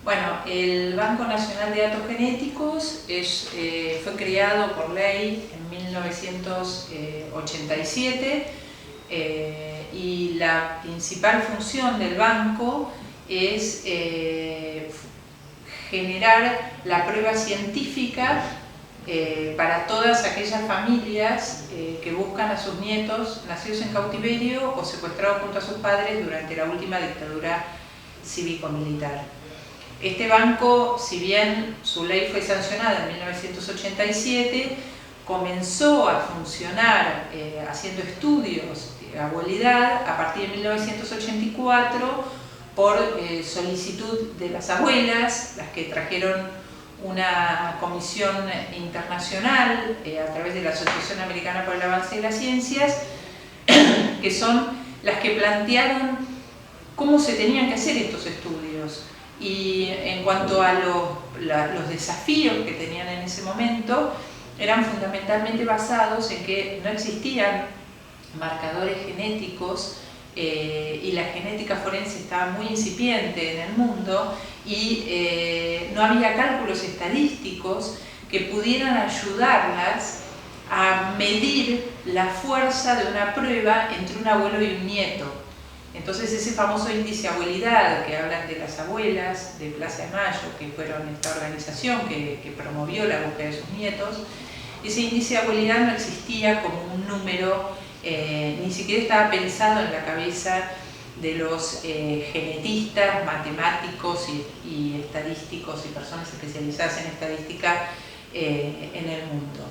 Bueno, el Banco Nacional de Datos Genéticos fue creado por ley en 1987 y la principal función del banco es generar la prueba científica para todas aquellas familias que buscan a sus nietos nacidos en cautiverio o secuestrados junto a sus padres durante la última dictadura cívico-militar. Este banco, si bien su ley fue sancionada en 1987, comenzó a funcionar haciendo estudios de abuelidad a partir de 1984 por solicitud de las abuelas, las que trajeron una comisión internacional a través de la Asociación Americana por el Avance de las Ciencias, que son las que plantearon cómo se tenían que hacer estos estudios. Y en cuanto a los desafíos que tenían en ese momento, eran fundamentalmente basados en que no existían marcadores genéticos y la genética forense estaba muy incipiente en el mundo y no había cálculos estadísticos que pudieran ayudarlas a medir la fuerza de una prueba entre un abuelo y un nieto. Entonces ese famoso índice abuelidad que hablan de las abuelas de Plaza de Mayo, que fueron esta organización que promovió la búsqueda de sus nietos, ese índice de abuelidad no existía como un número, ni siquiera estaba pensado en la cabeza de los genetistas, matemáticos y estadísticos y personas especializadas en estadística en el mundo.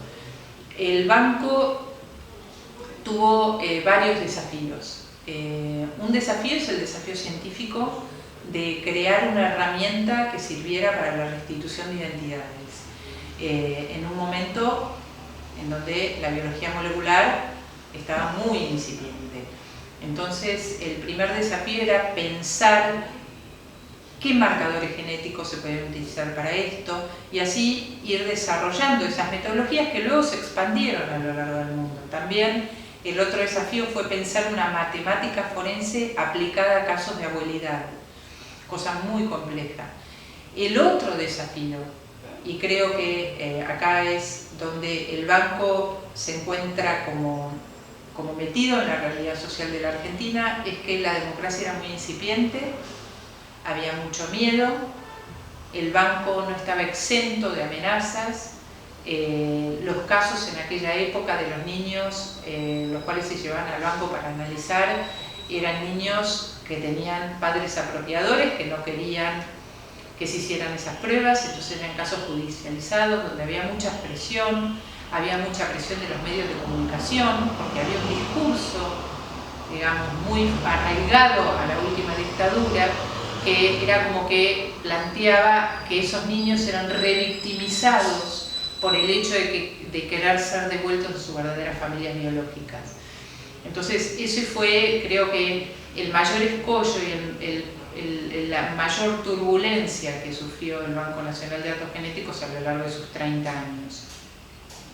El banco tuvo varios desafíos. Un desafío es el desafío científico de crear una herramienta que sirviera para la restitución de identidades. En un momento en donde la biología molecular estaba muy incipiente. Entonces, el primer desafío era pensar qué marcadores genéticos se pueden utilizar para esto y así ir desarrollando esas metodologías que luego se expandieron a lo largo del mundo. También el otro desafío fue pensar una matemática forense aplicada a casos de abuelidad, cosa muy compleja. El otro desafío, y creo que acá es donde el banco se encuentra como metido en la realidad social de la Argentina, es que la democracia era muy incipiente, había mucho miedo, el banco no estaba exento de amenazas. Los casos en aquella época de los niños, los cuales se llevaban al banco para analizar, eran niños que tenían padres apropiadores que no querían que se hicieran esas pruebas, entonces eran casos judicializados donde había mucha presión de los medios de comunicación, porque había un discurso, digamos, muy arraigado a la última dictadura, que era como que planteaba que esos niños eran revictimizados por el hecho de querer ser devueltos a sus verdaderas familias biológicas. Entonces, ese fue, creo que, el mayor escollo y la mayor turbulencia que sufrió el Banco Nacional de Datos Genéticos a lo largo de sus 30 años.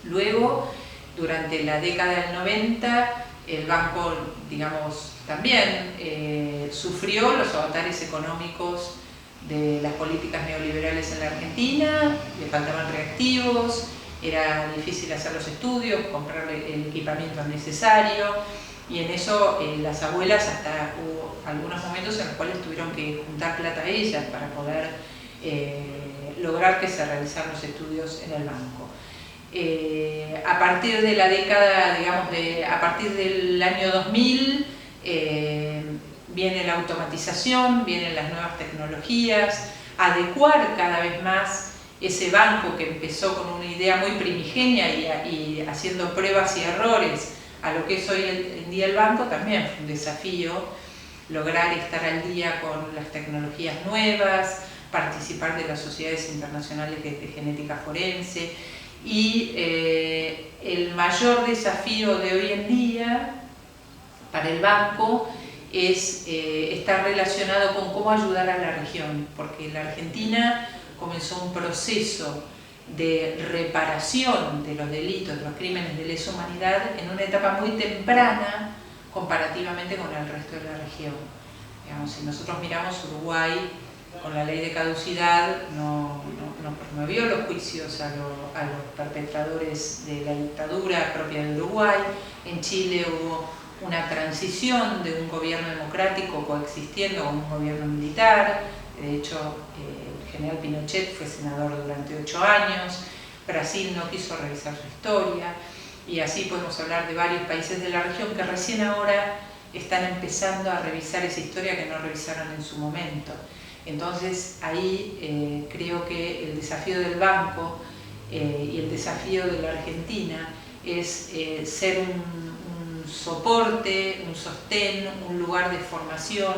Luego, durante la década del 90, el banco, digamos, también sufrió los avatares económicos de las políticas neoliberales en la Argentina, le faltaban reactivos, era difícil hacer los estudios, comprar el equipamiento necesario, y en eso las abuelas hasta hubo algunos momentos en los cuales tuvieron que juntar plata a ellas para poder lograr que se realizaran los estudios en el banco. A partir de la década, digamos, a partir del año 2000, viene la automatización, vienen las nuevas tecnologías, adecuar cada vez más ese banco que empezó con una idea muy primigenia y haciendo pruebas y errores a lo que es hoy en día el banco, también fue un desafío lograr estar al día con las tecnologías nuevas, participar de las sociedades internacionales de genética forense. Y el mayor desafío de hoy en día para el banco es estar relacionado con cómo ayudar a la región, porque la Argentina comenzó un proceso de reparación de los delitos, de los crímenes de lesa humanidad en una etapa muy temprana comparativamente con el resto de la región. Digamos, si nosotros miramos Uruguay, con la ley de caducidad no promovió los juicios a los perpetradores de la dictadura propia de Uruguay. En Chile hubo una transición de un gobierno democrático coexistiendo con un gobierno militar. De hecho, el general Pinochet fue senador durante 8 años. Brasil no quiso revisar su historia. Y así podemos hablar de varios países de la región que recién ahora están empezando a revisar esa historia que no revisaron en su momento. Entonces ahí creo que el desafío del banco y el desafío de la Argentina es ser un soporte, un sostén, un lugar de formación,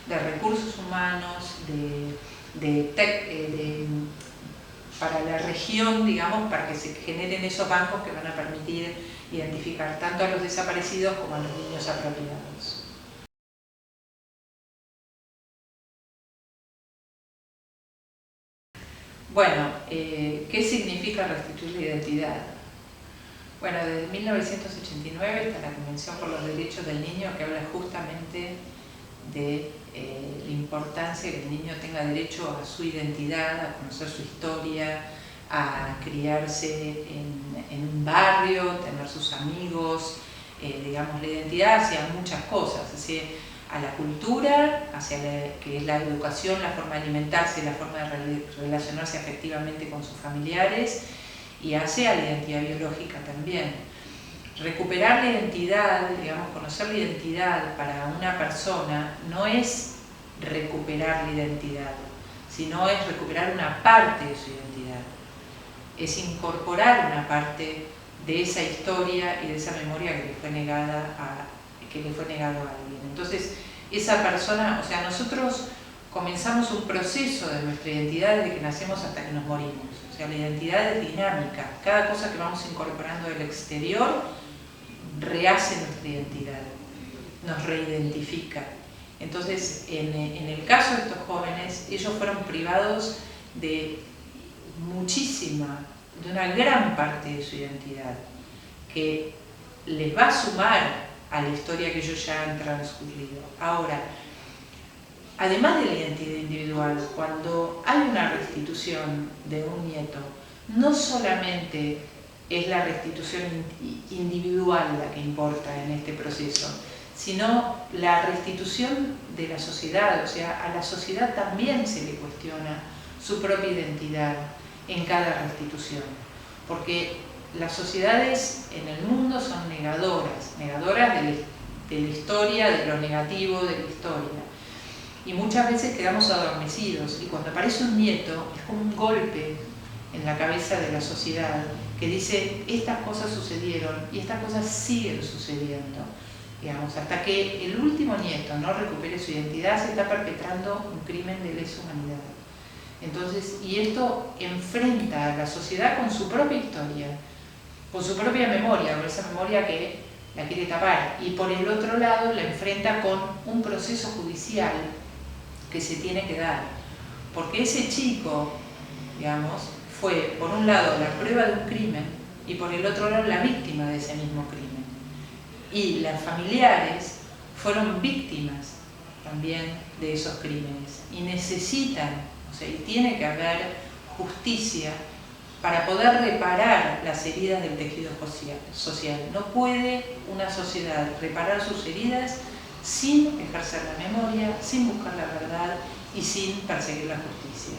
de recursos humanos, para la región, digamos, para que se generen esos bancos que van a permitir identificar tanto a los desaparecidos como a los niños apropiados. Bueno, ¿qué significa restituir la identidad? Bueno, desde 1989 está la Convención por los Derechos del Niño, que habla justamente de la importancia que el niño tenga derecho a su identidad, a conocer su historia, a criarse en un barrio, tener sus amigos, digamos, la identidad hacia muchas cosas, hacia a la cultura, que es la educación, la forma de alimentarse, la forma de relacionarse afectivamente con sus familiares, y hacia la identidad biológica también. Recuperar la identidad, digamos, conocer la identidad para una persona no es recuperar la identidad, sino es recuperar una parte de su identidad. Es incorporar una parte de esa historia y de esa memoria que le fue negado a alguien. Entonces, esa persona, o sea, nosotros comenzamos un proceso de nuestra identidad desde que nacemos hasta que nos morimos. O sea, la identidad es dinámica. Cada cosa que vamos incorporando del exterior rehace nuestra identidad, nos reidentifica. Entonces, en el caso de estos jóvenes, ellos fueron privados de una gran parte de su identidad, que les va a sumar a la historia que ellos ya han transcurrido. Ahora, además de la identidad individual, cuando hay una restitución de un nieto, no solamente es la restitución individual la que importa en este proceso, sino la restitución de la sociedad. O sea, a la sociedad también se le cuestiona su propia identidad en cada restitución, porque las sociedades en el mundo son negadoras de la historia, de lo negativo de la historia. Y muchas veces quedamos adormecidos, y cuando aparece un nieto es como un golpe en la cabeza de la sociedad que dice: estas cosas sucedieron y estas cosas siguen sucediendo. Digamos, hasta que el último nieto no recupere su identidad, se está perpetrando un crimen de lesa humanidad. Entonces, y esto enfrenta a la sociedad con su propia historia, con su propia memoria, con esa memoria que la quiere tapar, y por el otro lado la enfrenta con un proceso judicial que se tiene que dar, porque ese chico, digamos, fue por un lado la prueba de un crimen y por el otro lado la víctima de ese mismo crimen, y las familiares fueron víctimas también de esos crímenes y necesitan, o sea, y tiene que haber justicia para poder reparar las heridas del tejido social. No puede una sociedad reparar sus heridas sin ejercer la memoria, sin buscar la verdad y sin perseguir la justicia.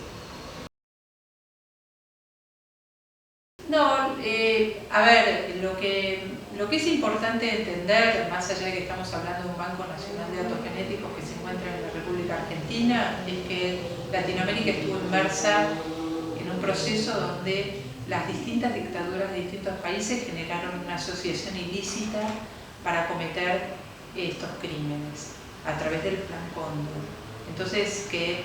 No, a ver, lo que es importante entender, más allá de que estamos hablando de un Banco Nacional de Datos Genéticos que se encuentra en la República Argentina, es que Latinoamérica estuvo inmersa en un proceso donde las distintas dictaduras de distintos países generaron una asociación ilícita para cometer estos crímenes a través del Plan Cóndor. Entonces, que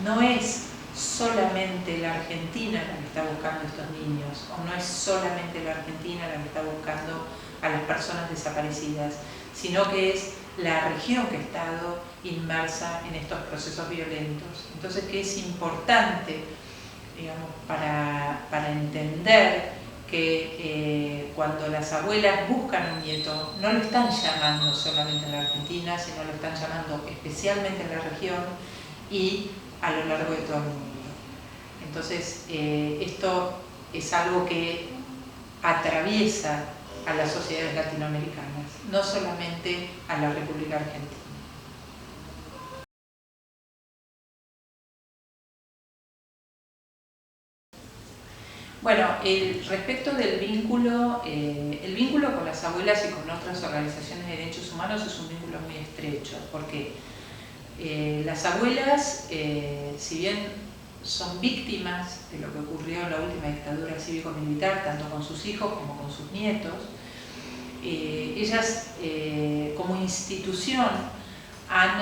no es solamente la Argentina la que está buscando a estos niños, o no es solamente la Argentina la que está buscando a las personas desaparecidas, sino que es la región que ha estado inmersa en estos procesos violentos. Entonces, que es importante, digamos, para entender que cuando las abuelas buscan un nieto, no lo están llamando solamente en la Argentina, sino lo están llamando especialmente en la región, y a lo largo de todo el mundo. Entonces, esto es algo que atraviesa a las sociedades latinoamericanas, no solamente a la República Argentina. Bueno, respecto del vínculo, el vínculo con las abuelas y con otras organizaciones de derechos humanos es un vínculo muy estrecho, porque las abuelas, si bien son víctimas de lo que ocurrió en la última dictadura cívico-militar, tanto con sus hijos como con sus nietos, ellas como institución han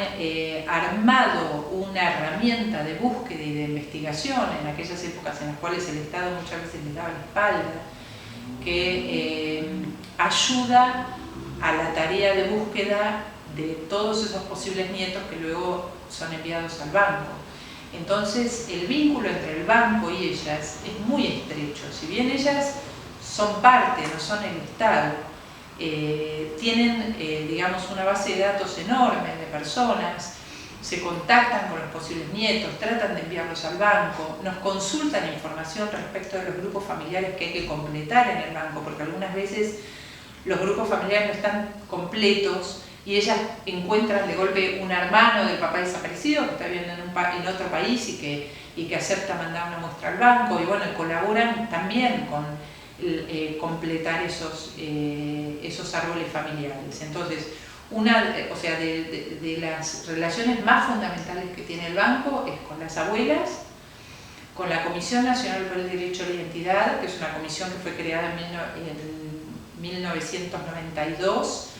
armado una herramienta de búsqueda y de investigación en aquellas épocas en las cuales el Estado muchas veces les daba la espalda, que ayuda a la tarea de búsqueda de todos esos posibles nietos que luego son enviados al banco. Entonces, el vínculo entre el banco y ellas es muy estrecho. Si bien ellas son parte, no son el Estado, tienen, digamos, una base de datos enorme de personas, se contactan con los posibles nietos, tratan de enviarlos al banco, nos consultan información respecto de los grupos familiares que hay que completar en el banco, porque algunas veces los grupos familiares no están completos y ellas encuentran de golpe un hermano del papá desaparecido que está viviendo en otro país y que acepta mandar una muestra al banco, y bueno, colaboran también con completar esos árboles familiares. Entonces, de las relaciones más fundamentales que tiene el banco es con las abuelas, con la Comisión Nacional por el Derecho a la Identidad, que es una comisión que fue creada en 1992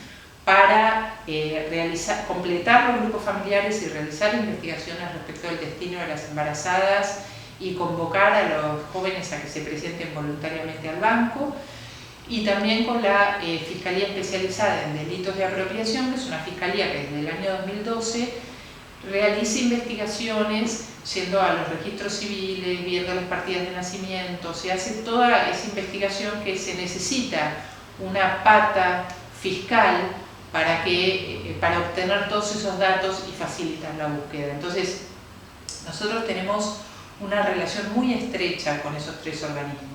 para completar los grupos familiares y realizar investigaciones respecto del destino de las embarazadas y convocar a los jóvenes a que se presenten voluntariamente al banco, y también con la Fiscalía Especializada en Delitos de Apropiación, que es una fiscalía que desde el año 2012 realiza investigaciones yendo a los registros civiles, viendo las partidas de nacimiento, se hace toda esa investigación que se necesita una pata fiscal para obtener todos esos datos y facilitar la búsqueda. Entonces, nosotros tenemos una relación muy estrecha con esos tres organismos.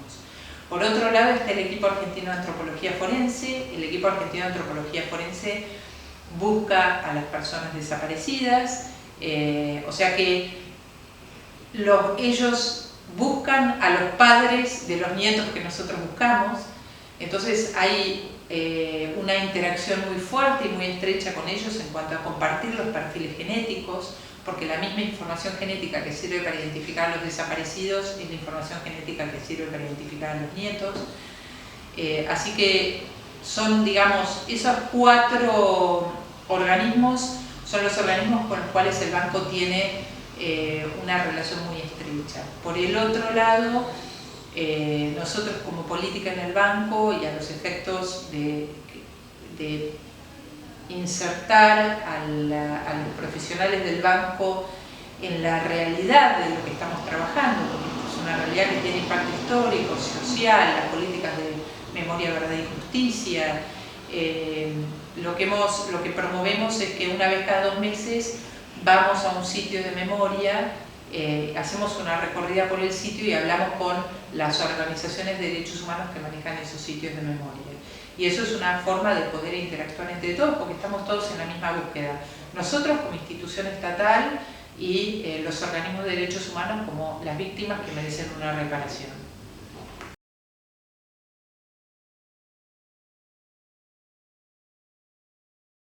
Por otro lado está el equipo argentino de antropología forense. El equipo argentino de antropología forense busca a las personas desaparecidas, o sea que ellos buscan a los padres de los nietos que nosotros buscamos. Entonces hay una interacción muy fuerte y muy estrecha con ellos en cuanto a compartir los perfiles genéticos, porque la misma información genética que sirve para identificar a los desaparecidos es la información genética que sirve para identificar a los nietos. Así que son, digamos, esos 4 organismos son los organismos con los cuales el banco tiene una relación muy estrecha. Por el otro lado, nosotros como política en el banco y a los efectos de insertar a los profesionales del banco en la realidad de lo que estamos trabajando, porque es una realidad que tiene impacto histórico, social, las políticas de memoria, verdad y justicia. Lo que promovemos es que una vez cada 2 meses vamos a un sitio de memoria, hacemos una recorrida por el sitio y hablamos con las organizaciones de derechos humanos que manejan esos sitios de memoria. Y eso es una forma de poder interactuar entre todos, porque estamos todos en la misma búsqueda. Nosotros como institución estatal y los organismos de derechos humanos como las víctimas que merecen una reparación.